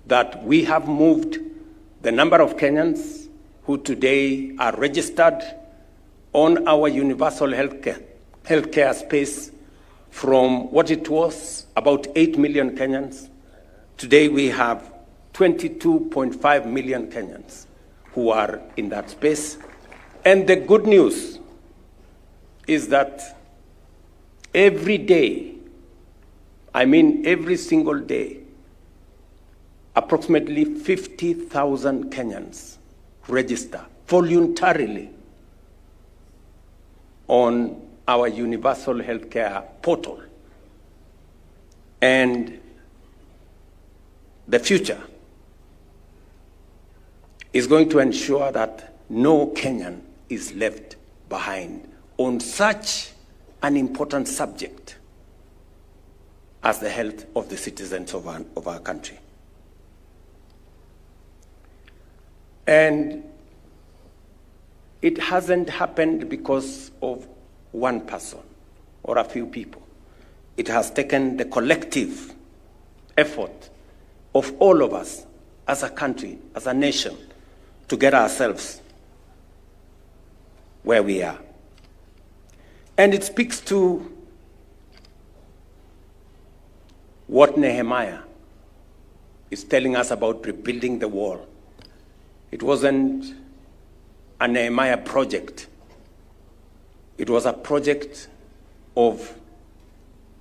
that we have moved the number of Kenyans who today are registered on our universal healthcare space from what it was, about 8 million Kenyans. Today we have 22.5 million Kenyans who are in that space. And the good news is that every day, I mean every single day, approximately 50,000 Kenyans register voluntarily on our universal healthcare portal. And the future is going to ensure that no Kenyan is left behind on such an important subject as the health of the citizens of our country. And it hasn't happened because of one person or a few people. It has taken the collective effort of all of us as a country, as a nation, to get ourselves where we are. And it speaks to what Nehemiah is telling us about rebuilding the wall. It wasn't a Nehemiah project. It was a project of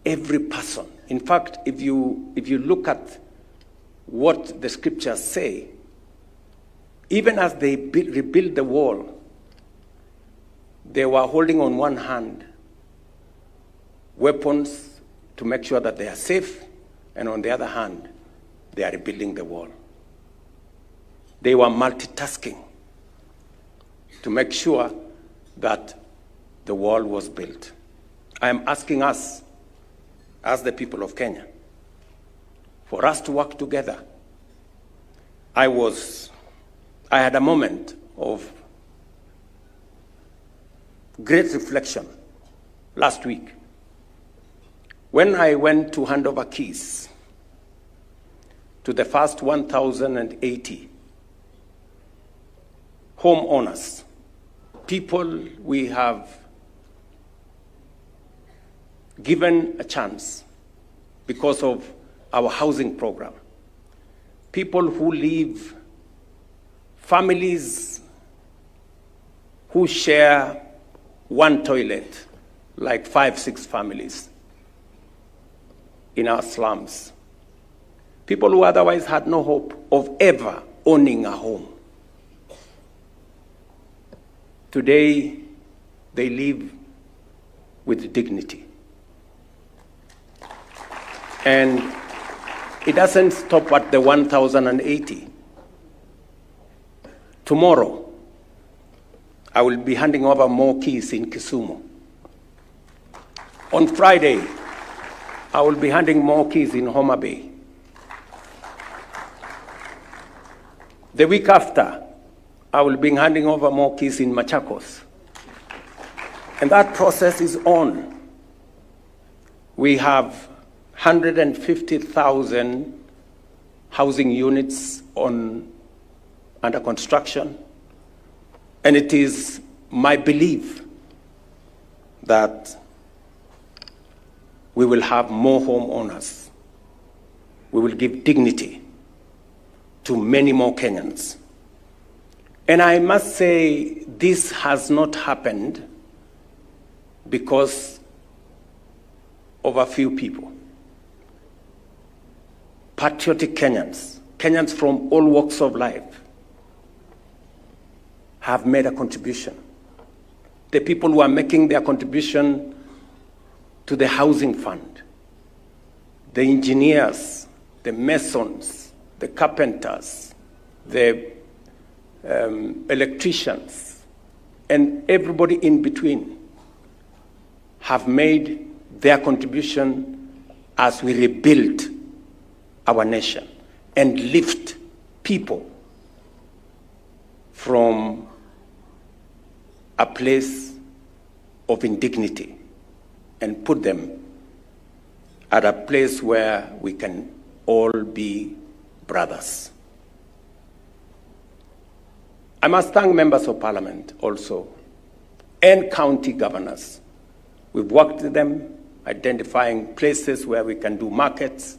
every person. In fact, if you look at what the scriptures say, even as they rebuilt the wall, they were holding on one hand weapons to make sure that they are safe, and on the other hand, they are rebuilding the wall. They were multitasking to make sure that the wall was built. I am asking us, as the people of Kenya, for us to work together. I had a moment of great reflection last week when I went to hand over keys to the first 1,080 homeowners, people we have given a chance because of our housing program. People who live, families who share one toilet, like 5-6 families in our slums. People who otherwise had no hope of ever owning a home. Today, they live with dignity. And it doesn't stop at the 1,080. Tomorrow, I will be handing over more keys in Kisumu. On Friday, I will be handing more keys in Homa Bay. The week after, I will be handing over more keys in Machakos. And that process is on. We have 150,000 housing units under construction. And it is my belief that we will have more homeowners. We will give dignity to many more Kenyans. And I must say, this has not happened because of a few people. Patriotic Kenyans, Kenyans from all walks of life, have made a contribution. The people who are making their contribution to the housing fund, the engineers, the masons, the carpenters, the electricians, and everybody in between have made their contribution as we rebuild our nation and lift people from a place of indignity and put them at a place where we can all be brothers. I must thank members of parliament also and county governors. We've worked with them, identifying places where we can do markets,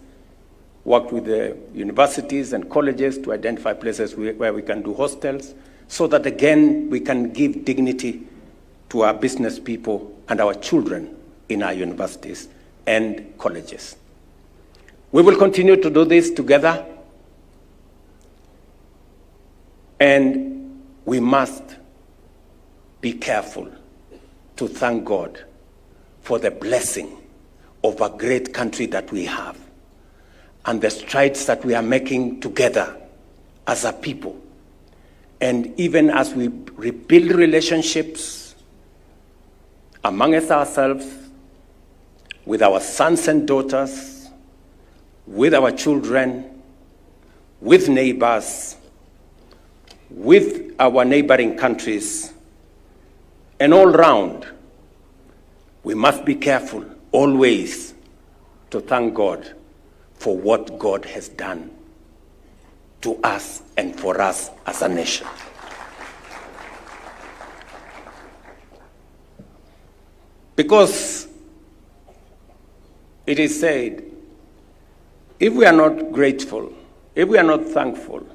worked with the universities and colleges to identify places where we can do hostels, so that again we can give dignity to our business people and our children in our universities and colleges. We will continue to do this together, and we must be careful to thank God for the blessing of a great country that we have and the strides that we are making together as a people. And even as we rebuild relationships amongst ourselves, with our sons and daughters, with our children, with neighbors, with our neighboring countries, and all round, we must be careful always to thank God for what God has done to us and for us as a nation. Because it is said, if we are not grateful, if we are not thankful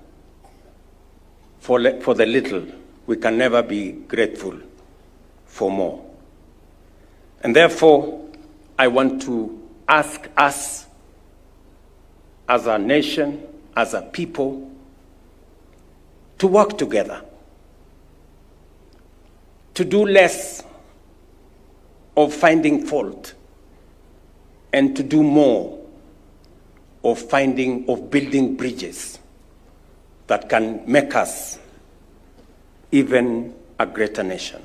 for the little, we can never be grateful for more. And therefore, I want to ask us as a nation, as a people, to work together, to do less of finding fault and to do more of building bridges that can make us even a greater nation.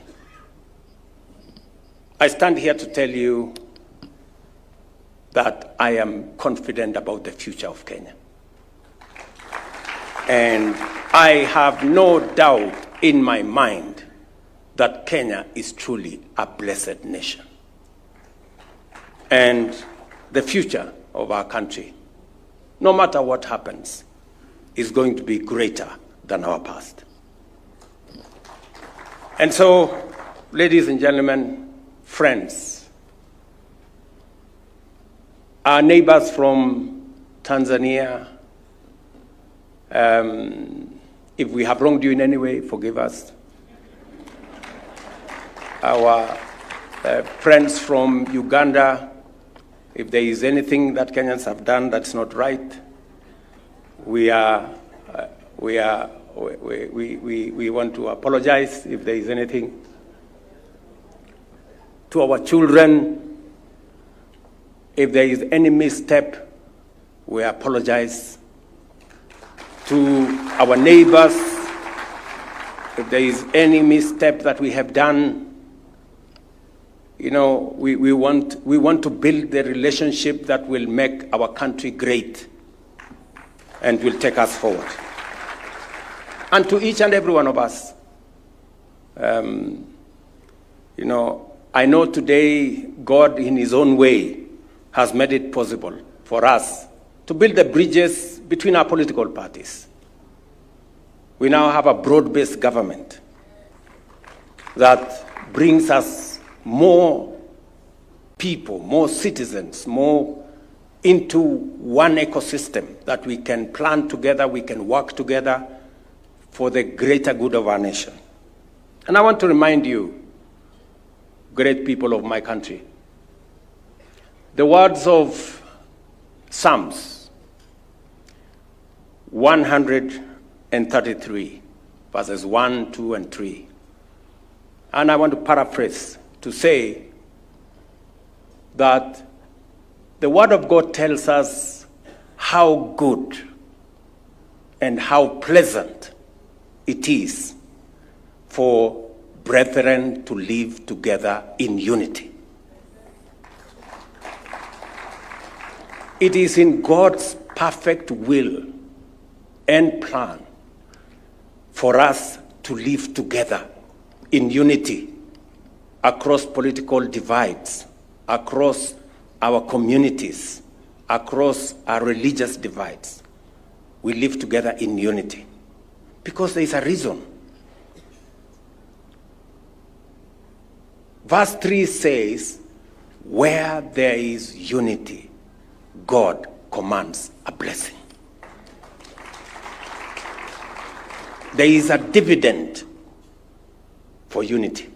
I stand here to tell you that I am confident about the future of Kenya. And I have no doubt in my mind that Kenya is truly a blessed nation. And the future of our country, no matter what happens, is going to be greater than our past. And so, ladies and gentlemen, friends, our neighbors from Tanzania, if we have wronged you in any way, forgive us. Our friends from Uganda, if there is anything that Kenyans have done that's not right, we want to apologize if there is anything. To our children, if there is any misstep, we apologize. To our neighbors, if there is any misstep that we have done, you know, we want to build the relationship that will make our country great and will take us forward. And to each and every one of us, you know, I know today God in his own way has made it possible for us to build the bridges between our political parties. We now have a broad-based government that brings us more people, more citizens, more into one ecosystem that we can plan together, we can work together for the greater good of our nation. And I want to remind you, great people of my country, the words of Psalms 133, verses 1, 2, and 3. And I want to paraphrase to say that the Word of God tells us how good and how pleasant it is for brethren to live together in unity. It is in God's perfect will and plan for us to live together in unity across political divides, across our communities, across our religious divides. we live together in unity. Because there is a reason. Verse 3 says, where there is unity, God commands a blessing. There is a dividend for unity.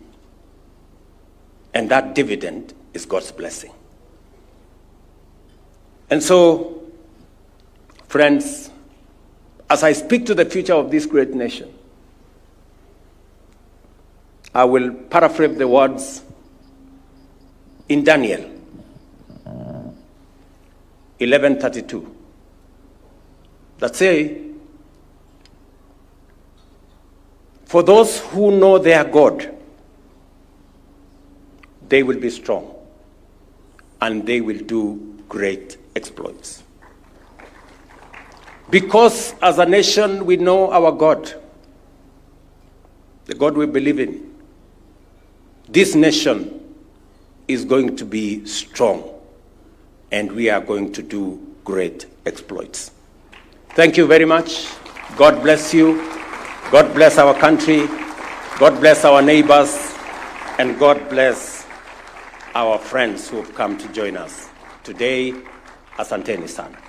And that dividend is God's blessing. And so, friends, as I speak to the future of this great nation, I will paraphrase the words in Daniel 11:32 that say, for those who know their God, they will be strong and they will do great exploits. Because as a nation we know our God, the God we believe in, this nation is going to be strong and we are going to do great exploits. Thank you very much. God bless you. God bless our country. God bless our neighbors. And God bless our friends who have come to join us today. Asanteni sana.